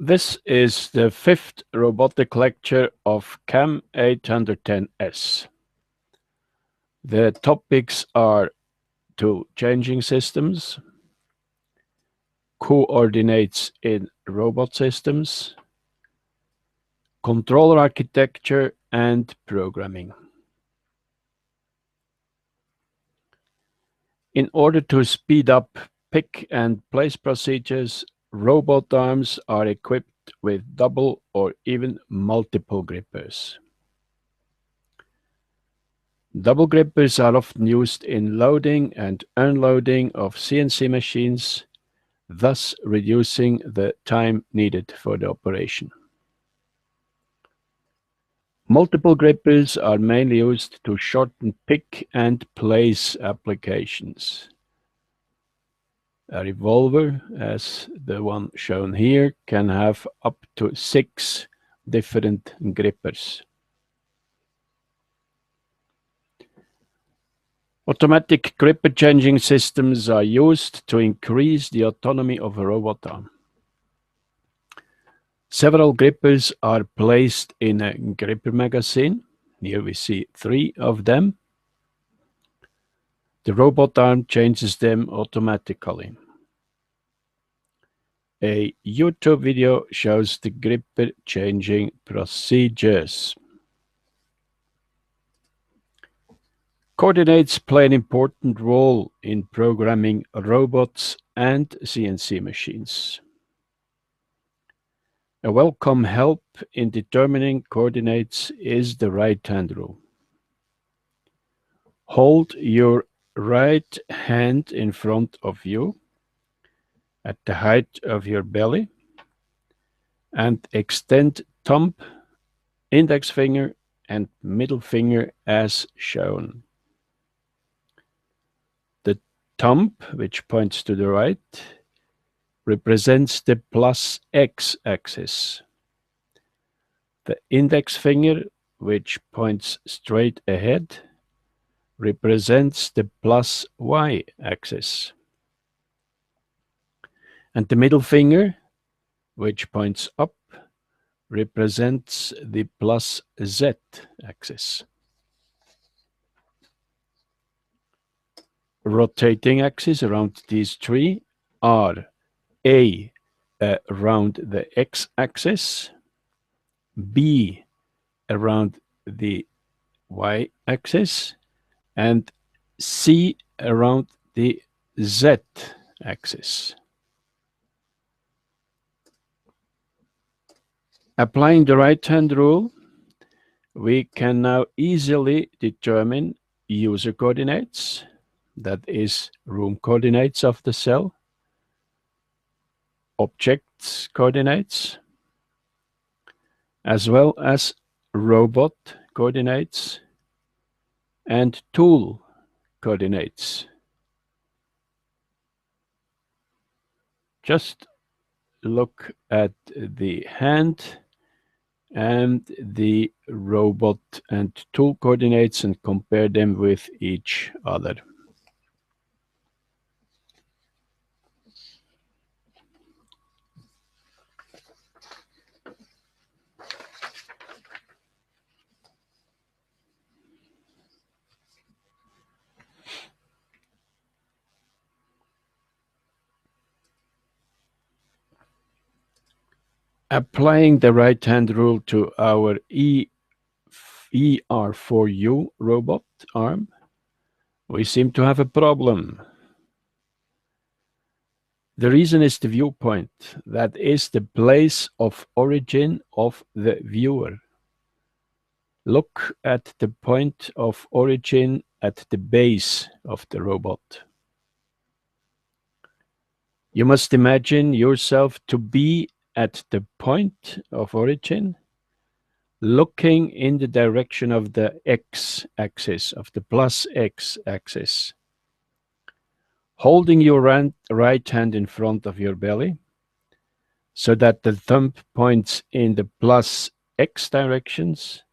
This is the fifth robotic lecture of CAM 810S. The topics are tool changing systems, coordinates in robot systems, controller architecture, and programming. In order to speed up pick and place procedures, robot arms are equipped with double or even multiple grippers. Double grippers are often used in loading and unloading of CNC machines, thus reducing the time needed for the operation. Multiple grippers are mainly used to shorten pick and place applications. A revolver, as the one shown here, can have up to 6 different grippers. Automatic gripper changing systems are used to increase the autonomy of a robot arm. Several grippers are placed in a gripper magazine. Here we see 3 of them. The robot arm changes them automatically. A YouTube video shows the gripper changing procedures. Coordinates play an important role in programming robots and CNC machines. A welcome help in determining coordinates is the right-hand rule. Hold your right hand in front of you at the height of your belly and extend thumb, index finger, and middle finger as shown. The thumb, which points to the right, represents the plus X axis. The index finger, which points straight ahead, represents the plus Y axis. And the middle finger, which points up, represents the plus Z axis. Rotating axes around these three are A, around the X axis, B, around the Y axis, and C, around the Z axis. Applying the right-hand rule, we can now easily determine user coordinates, that is, room coordinates of the cell, objects coordinates, as well as robot coordinates and tool coordinates. Just look at the hand and the robot and tool coordinates and compare them with each other. Applying the right-hand rule to our ER4U robot arm, we seem to have a problem. The reason is the viewpoint, that is the place of origin of the viewer. Look at the point of origin at the base of the robot. You must imagine yourself to be at the point of origin, looking in the direction of the x-axis, of the plus x-axis. Holding your right hand in front of your belly, so that the thumb points in the plus x directions,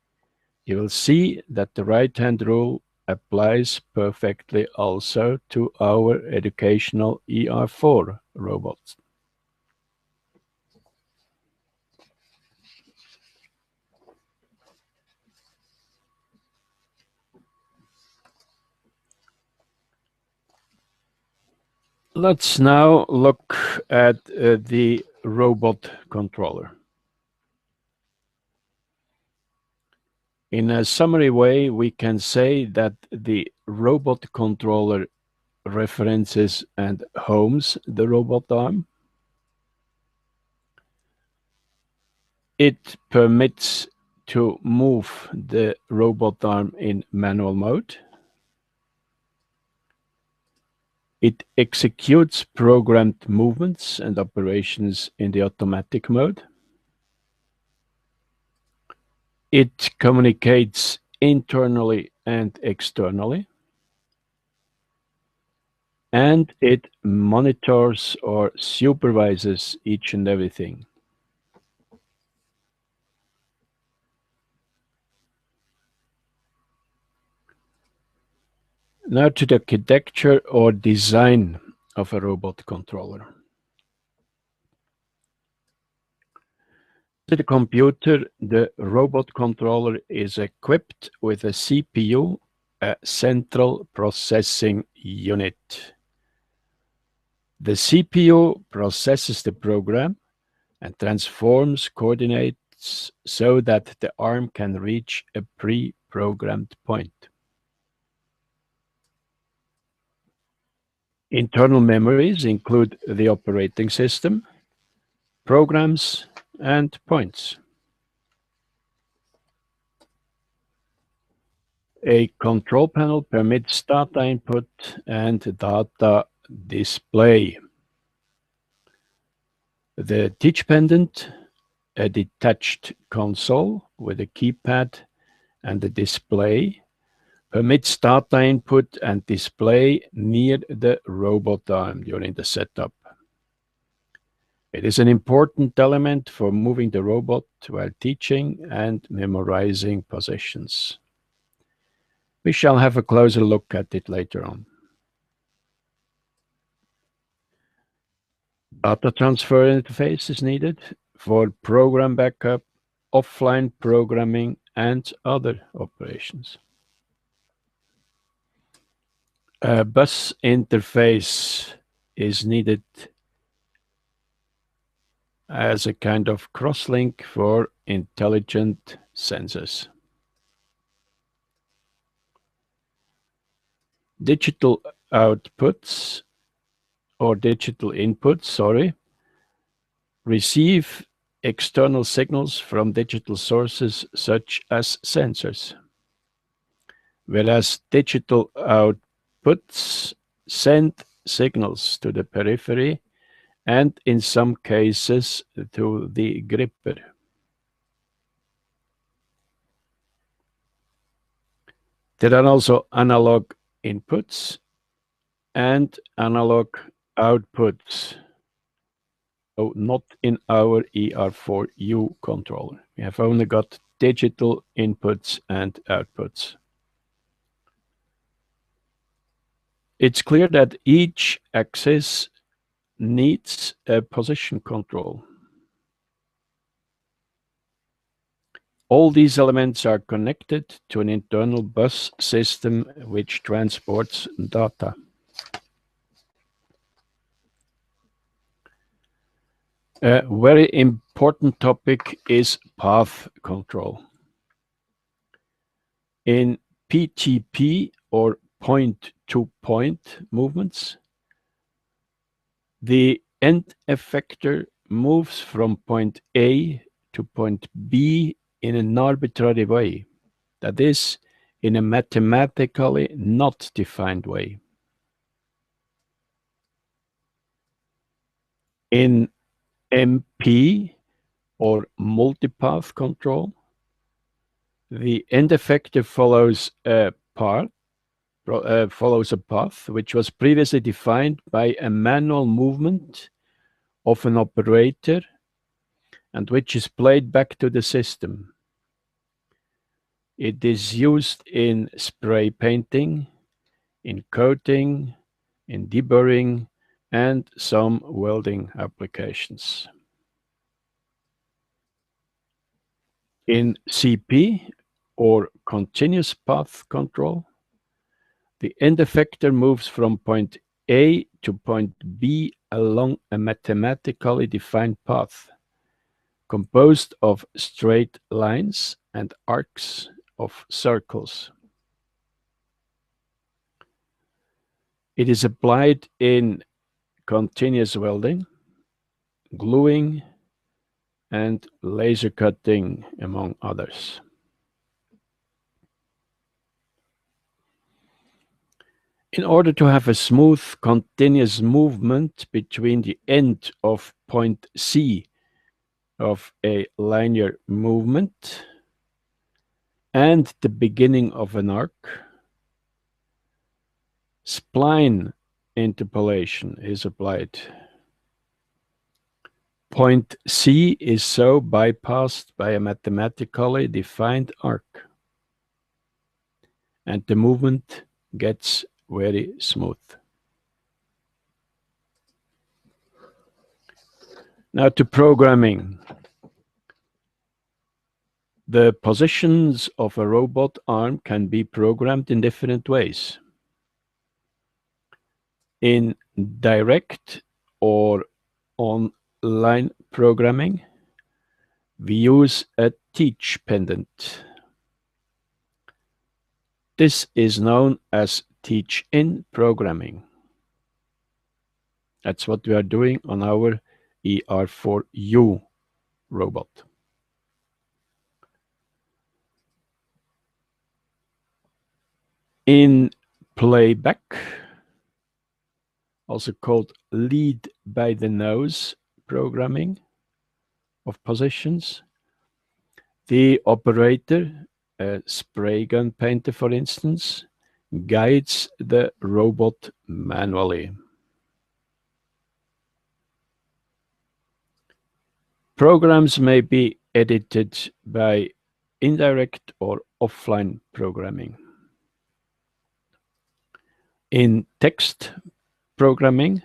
you will see that the right-hand rule applies perfectly also to our educational ER4 robots. Let's now look at the robot controller. In a summary way, we can say that the robot controller references and homes the robot arm. It permits to move the robot arm in manual mode. It executes programmed movements and operations in the automatic mode. It communicates internally and externally. And it monitors or supervises each and everything. Now to the architecture or design of a robot controller. To the computer, the robot controller is equipped with a CPU, a central processing unit. The CPU processes the program and transforms coordinates so that the arm can reach a pre-programmed point. Internal memories include the operating system, programs, and points. A control panel permits data input and data display. The teach pendant, a detached console with a keypad and a display, permits data input and display near the robot arm during the setup. It is an important element for moving the robot while teaching and memorizing positions. We shall have a closer look at it later on. Data transfer interface is needed for program backup, offline programming, and other operations. A bus interface is needed as a kind of crosslink for intelligent sensors. Digital outputs or digital inputs, receive external signals from digital sources such as sensors, whereas digital outputs send signals to the periphery and in some cases to the gripper. There are also analog inputs and analog outputs. So not in our ER4U controller. We have only got digital inputs and outputs. It's clear that each axis needs a position control. All these elements are connected to an internal bus system which transports data. A very important topic is path control. In PTP or point-to-point movements, the end effector moves from point A to point B in an arbitrary way, that is, in a mathematically not defined way. In MP or multipath control, the end effector follows a path which was previously defined by a manual movement of an operator and which is played back to the system. It is used in spray painting, in coating, in deburring, and some welding applications. In CP, or continuous path control, the end effector moves from point A to point B along a mathematically defined path composed of straight lines and arcs of circles. It is applied in continuous welding, gluing, and laser cutting, among others. In order to have a smooth, continuous movement between the end of point C of a linear movement and the beginning of an arc, spline interpolation is applied. Point C is so bypassed by a mathematically defined arc, and the movement gets very smooth. Now to programming. The positions of a robot arm can be programmed in different ways. In direct or online programming, we use a teach pendant. This is known as teach-in programming. That's what we are doing on our ER4U robot. In playback, also called lead by the nose programming of positions, the operator, a spray gun painter for instance, guides the robot manually. Programs may be edited by indirect or offline programming. In text programming,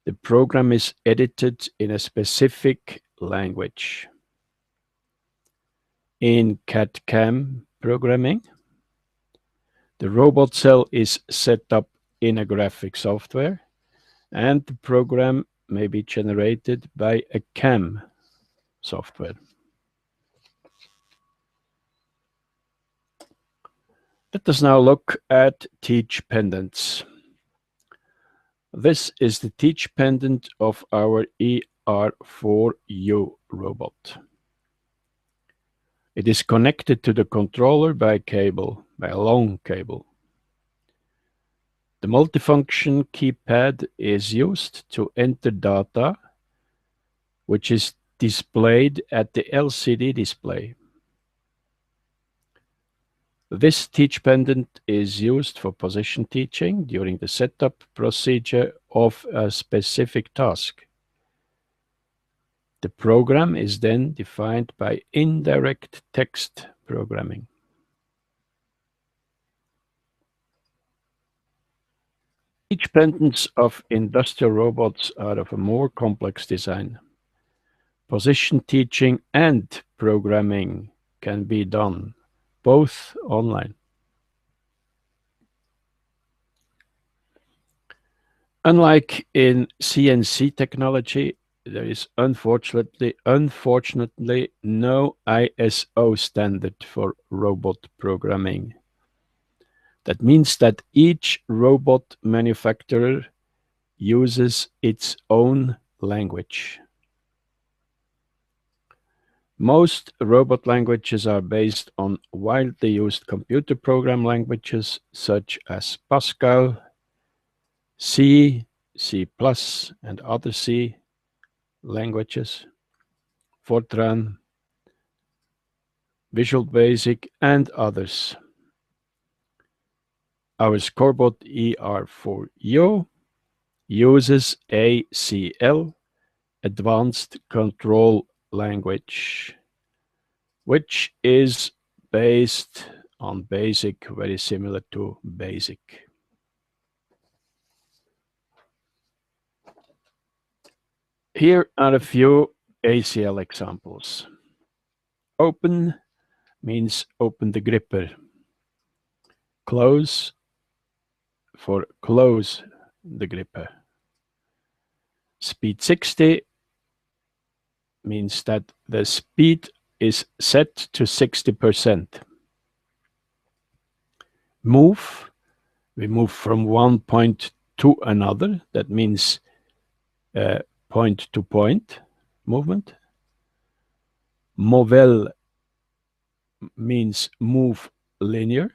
the program is edited in a specific language. In CAD/CAM programming, the robot cell is set up in a graphic software, and the program may be generated by a CAM software. Let us now look at teach pendants. This is the teach pendant of our ER4U robot. It is connected to the controller by a long cable. The multifunction keypad is used to enter data, which is displayed at the LCD display. This teach pendant is used for position teaching during the setup procedure of a specific task. The program is then defined by indirect text programming. Teach pendants of industrial robots are of a more complex design. Position teaching and programming can be done both online. Unlike in CNC technology, there is unfortunately no ISO standard for robot programming. That means that each robot manufacturer uses its own language. Most robot languages are based on widely used computer program languages such as Pascal, C, C++, and other C languages, Fortran, Visual Basic, and others. Our scorebot ER4U uses ACL, Advanced Control Language, which is based on BASIC, very similar to BASIC. Here are a few ACL examples. Open means open the gripper. Close for close the gripper. Speed 60 means that the speed is set to 60%. Move, we move from one point to another. That means point to point movement. Movel means move linear.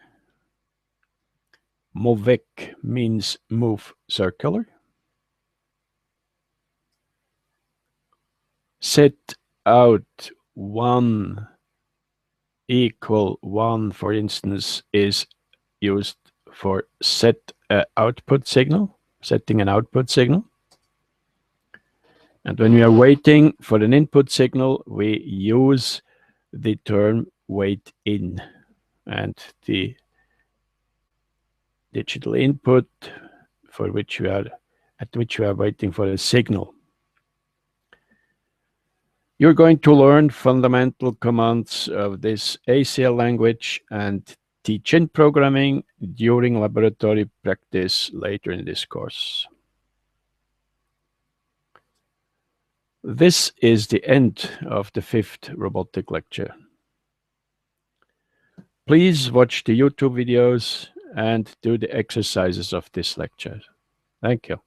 Movec means move circular. Set out 1 equal 1, for instance, is used for set output signal, setting an output signal. And when we are waiting for an input signal, we use the term wait in. And the digital input for which we are waiting for a signal. You're going to learn fundamental commands of this ACL language and teach-in programming during laboratory practice later in this course. This is the end of the 5th robotic lecture. Please watch the YouTube videos and do the exercises of this lecture. Thank you.